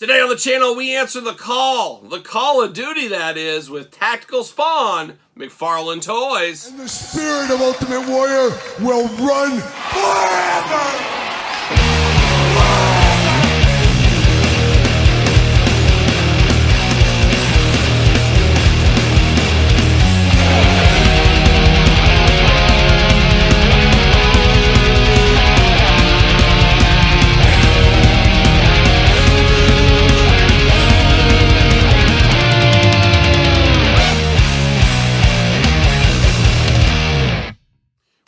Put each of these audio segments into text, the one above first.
Today on the channel, we answer the Call of Duty that is, with Tactical Spawn, McFarlane Toys. And the spirit of Ultimate Warrior will run forever!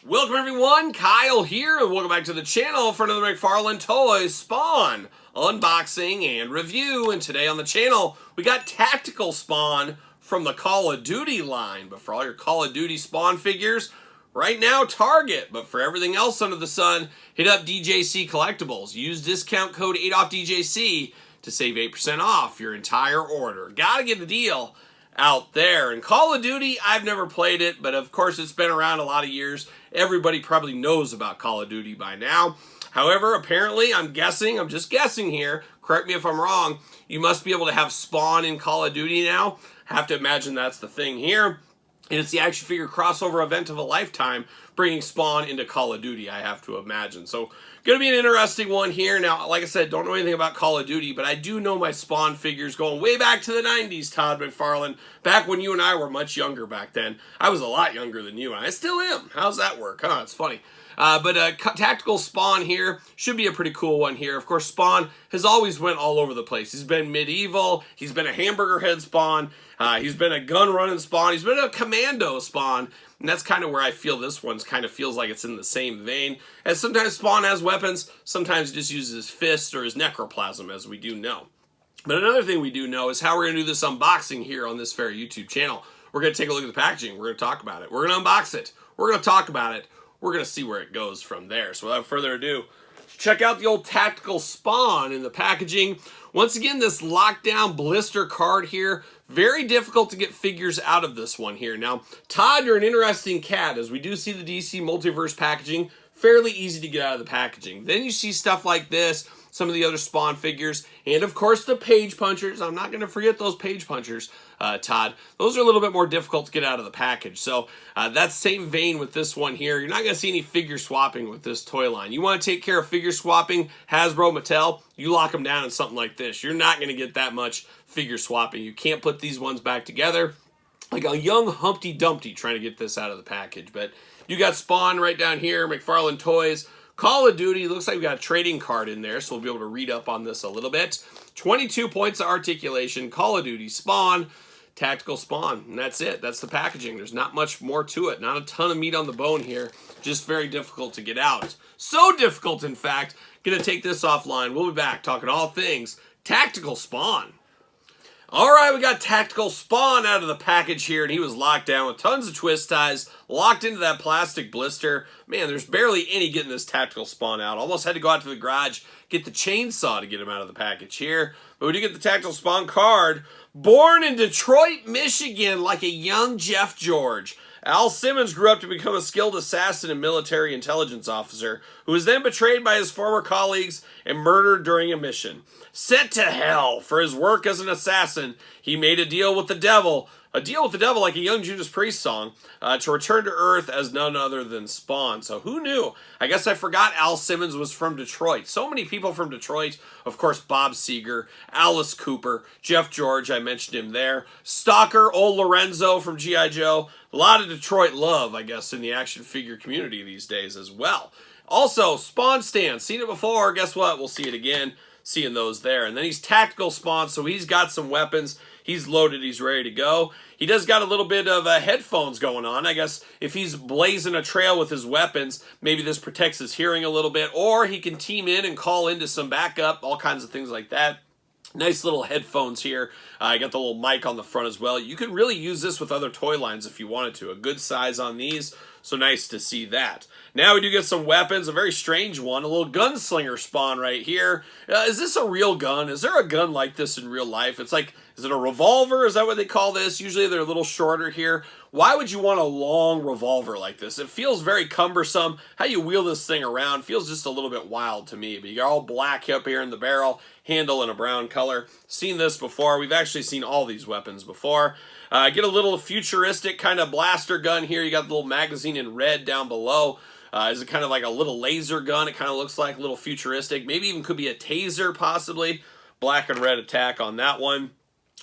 Welcome everyone, Kyle here, and welcome back to the channel for another McFarlane Toys Spawn unboxing and review. And today on the channel, we got Tactical Spawn from the Call of Duty line. But for all your Call of Duty Spawn figures, right now Target. But for everything else under the sun, hit up DJC Collectibles. Use discount code 8OFFDJC to save 8% off your entire order. Gotta get a deal out there. And Call of Duty, I've never played it, but of course it's been around a lot of years. Everybody probably knows about Call of Duty by now. However, apparently, I'm just guessing here, correct me if I'm wrong, you must be able to have Spawn in Call of Duty now. Have to imagine that's the thing here. And it's the action figure crossover event of a lifetime, bringing Spawn into Call of Duty, I have to imagine. So, going to be an interesting one here. Now, like I said, don't know anything about Call of Duty, but I do know my Spawn figures going way back to the 90s, Todd McFarlane. Back when you and I were much younger back then. I was a lot younger than you, and I still am. How's that work, huh? It's funny. But Tactical Spawn here should be a pretty cool one here. Of course, Spawn has always went all over the place. He's been medieval. He's been a hamburger head Spawn. He's been a gun running Spawn. He's been a commando Spawn. And that's kind of where I feel this one's kind of feels like it's in the same vein. As sometimes Spawn has weapons, sometimes he just uses his fists or his necroplasm, as we do know. But another thing we do know is how we're going to do this unboxing here on this fair YouTube channel. We're going to take a look at the packaging. We're going to talk about it. We're going to unbox it. We're going to talk about it. We're going to see where it goes from there. So without further ado, check out the old Tactical Spawn in the packaging. Once again, this lockdown blister card here. Very difficult to get figures out of this one here. Now, Todd, you're an interesting cat, as we do see the DC Multiverse packaging. Fairly easy to get out of the packaging. Then you see stuff like this, some of the other Spawn figures, and of course the page punchers. I'm not going to forget those page punchers, Todd. Those are a little bit more difficult to get out of the package. So that's same vein with this one here. You're not going to see any figure swapping with this toy line. You want to take care of figure swapping, Hasbro, Mattel, you lock them down in something like this. You're not going to get that much figure swapping. You can't put these ones back together like a young Humpty Dumpty trying to get this out of the package. But you got Spawn right down here, McFarlane Toys, Call of Duty. Looks like we got a trading card in there, so we'll be able to read up on this a little bit. 22 points of articulation, Call of Duty, Spawn, Tactical Spawn, and that's it. That's the packaging. There's not much more to it. Not a ton of meat on the bone here. Just very difficult to get out. So difficult, in fact. Gonna take this offline. We'll be back talking all things Tactical Spawn. Alright, we got Tactical Spawn out of the package here, and he was locked down with tons of twist ties, locked into that plastic blister. Man, there's barely any getting this Tactical Spawn out. Almost had to go out to the garage, get the chainsaw to get him out of the package here. But we do get the Tactical Spawn card. Born in Detroit, Michigan, like a young Jeff George, Al Simmons grew up to become a skilled assassin and military intelligence officer, who was then betrayed by his former colleagues and murdered during a mission. Sent to hell for his work as an assassin, he made a deal with the devil like a young Judas Priest song, to return to Earth as none other than Spawn. So who knew? I guess I forgot Al Simmons was from Detroit. So many people from Detroit. Of course, Bob Seger, Alice Cooper, Jeff George, I mentioned him there. Stalker, old Lorenzo from G.I. Joe. A lot of Detroit love, I guess, in the action figure community these days as well. Also, Spawn Stand. Seen it before. Guess what? We'll see it again. Seeing those there. And then he's Tactical Spawn, so he's got some weapons. He's loaded. He's ready to go. He does got a little bit of headphones going on. I guess if he's blazing a trail with his weapons, maybe this protects his hearing a little bit. Or he can team in and call into some backup. All kinds of things like that. Nice little headphones here. I got the little mic on the front as well. You could really use this with other toy lines if you wanted to. A good size on these. So nice to see that. Now we do get some weapons, a very strange one, a little gunslinger spawn right here. Is this a real gun? Is there a gun like this in real life? It's like, is it a revolver? Is that what they call this? Usually they're a little shorter here. Why would you want a long revolver like this? It feels very cumbersome. How you wheel this thing around feels just a little bit wild to me. But you got all black up here in the barrel, handle in a brown color. Seen this before. We've actually seen all these weapons before. Get a little futuristic kind of blaster gun here. You got the little magazine in red down below. Is it kind of like a little laser gun? It kind of looks like a little futuristic. Maybe even could be a taser possibly. Black and red attack on that one.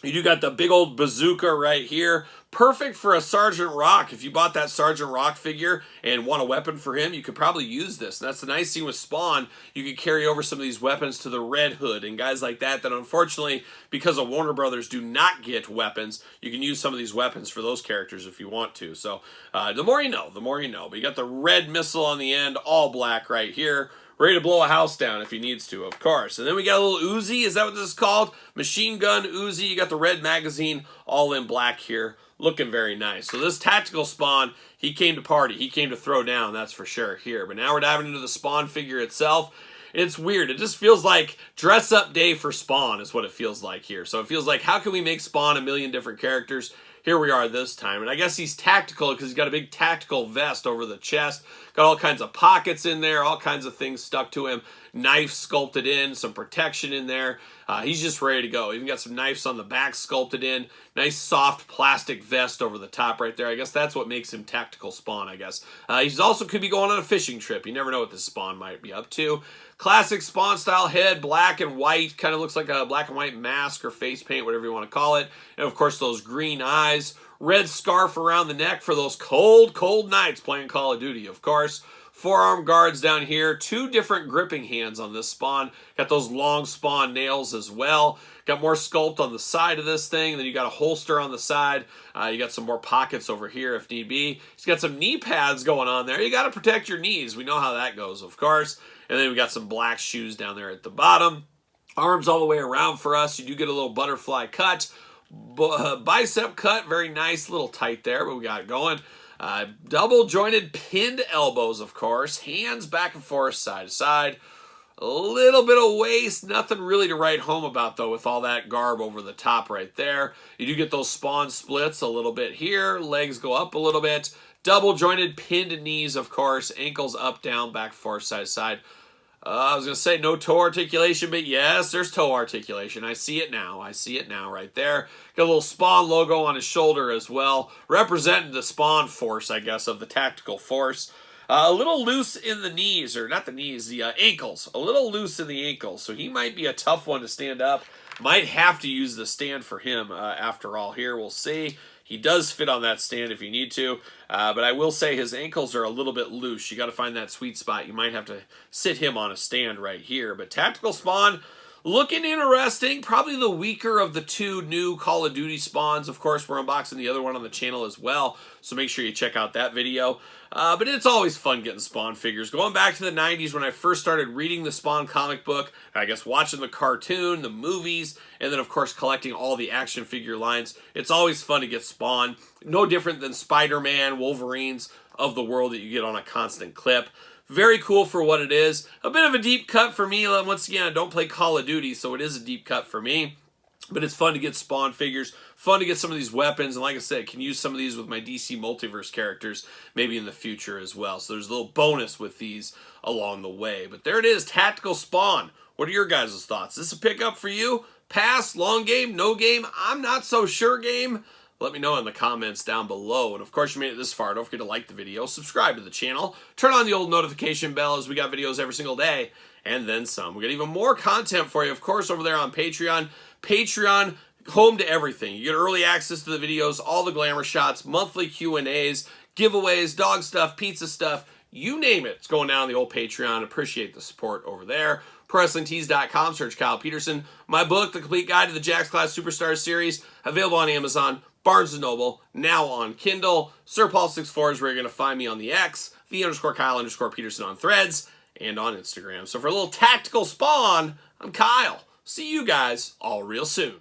You do got the big old bazooka right here. Perfect for a Sergeant Rock. If you bought that Sergeant Rock figure and want a weapon for him, you could probably use this. And that's the nice thing with Spawn. You could carry over some of these weapons to the Red Hood and guys like that unfortunately, because of Warner Brothers, do not get weapons. You can use some of these weapons for those characters if you want to. So the more you know, the more you know. But you got the red missile on the end, all black right here. Ready to blow a house down if he needs to, of course. And then we got a little Uzi. Is that what this is called? Machine gun Uzi. You got the red magazine all in black here. Looking very nice. So this tactical Spawn, he came to party. He came to throw down, that's for sure here. But now we're diving into the Spawn figure itself. It's weird. It just feels like dress-up day for Spawn is what it feels like here. So it feels like, how can we make Spawn a million different characters? Here we are this time. And I guess he's tactical because he's got a big tactical vest over the chest. Got all kinds of pockets in there, all kinds of things stuck to him. Knife sculpted in, some protection in there. He's just ready to go. Even got some knives on the back sculpted in. Nice soft plastic vest over the top right there. I guess that's what makes him tactical Spawn, I guess. He's also could be going on a fishing trip. You never know what this Spawn might be up to. Classic Spawn style head, black and white. Kind of looks like a black and white mask or face paint, whatever you want to call it. And of course those green eyes. Red scarf around the neck for those cold, cold nights playing Call of Duty, of course. Forearm guards down here. Two different gripping hands on this Spawn. Got those long Spawn nails as well. Got more sculpt on the side of this thing. Then you got a holster on the side. You got some more pockets over here if need be. He's got some knee pads going on there. You got to protect your knees. We know how that goes, of course. And then we got some black shoes down there at the bottom. Arms all the way around for us. You do get a little butterfly cut. Bicep cut, very nice, little tight there, but we got it going. Double jointed pinned elbows, of course. Hands back and forth, side to side. A little bit of waist, nothing really to write home about though with all that garb over the top right there. You do get those Spawn splits a little bit here. Legs go up a little bit. Double jointed pinned knees, of course. Ankles up, down, back, forth, side to side. I was going to say no toe articulation, but yes, there's toe articulation. I see it now. I see it now right there. Got a little Spawn logo on his shoulder as well, representing the Spawn force, I guess, of the tactical force. A little loose in the knees, or not the knees, the ankles. A little loose in the ankles, so he might be a tough one to stand up. Might have to use the stand for him after all here. We'll see. He does fit on that stand if you need to, but I will say his ankles are a little bit loose. You got to find that sweet spot. You might have to sit him on a stand right here. But Tactical Spawn, looking interesting. Probably the weaker of the two new Call of Duty Spawns. Of course, we're unboxing the other one on the channel as well, so make sure you check out that video. But it's always fun getting Spawn figures. Going back to the 90s when I first started reading the Spawn comic book, I guess watching the cartoon, the movies, and then of course collecting all the action figure lines, it's always fun to get Spawn. No different than Spider-Man, Wolverines of the world that you get on a constant clip. Very cool for what it is. A bit of a deep cut for me. Once again, I don't play Call of Duty, so it is a deep cut for me. But it's fun to get Spawn figures, fun to get some of these weapons, and like I said, can use some of these with my DC Multiverse characters maybe in the future as well. So there's a little bonus with these along the way. But there it is, Tactical Spawn. What are your guys' thoughts? Is this a pickup for you? Pass, long game, no game, I'm not so sure game? Let me know in the comments down below. And of course, you made it this far. Don't forget to like the video, subscribe to the channel, turn on the old notification bell as we got videos every single day, and then some. We got even more content for you, of course, over there on Patreon. Patreon, home to everything. You get early access to the videos, all the glamour shots, monthly Q&As, giveaways, dog stuff, pizza stuff, you name it. It's going down on the old Patreon. Appreciate the support over there. ProWrestlingTees.com, search Kyle Peterson. My book, The Complete Guide to the Jakks Class Superstars Series, available on Amazon, Barnes & Noble, now on Kindle. SirPaul64 is where you're going to find me on the X, _Kyle_Peterson on Threads, and on Instagram. So for a little Tactical Spawn, I'm Kyle. See you guys all real soon.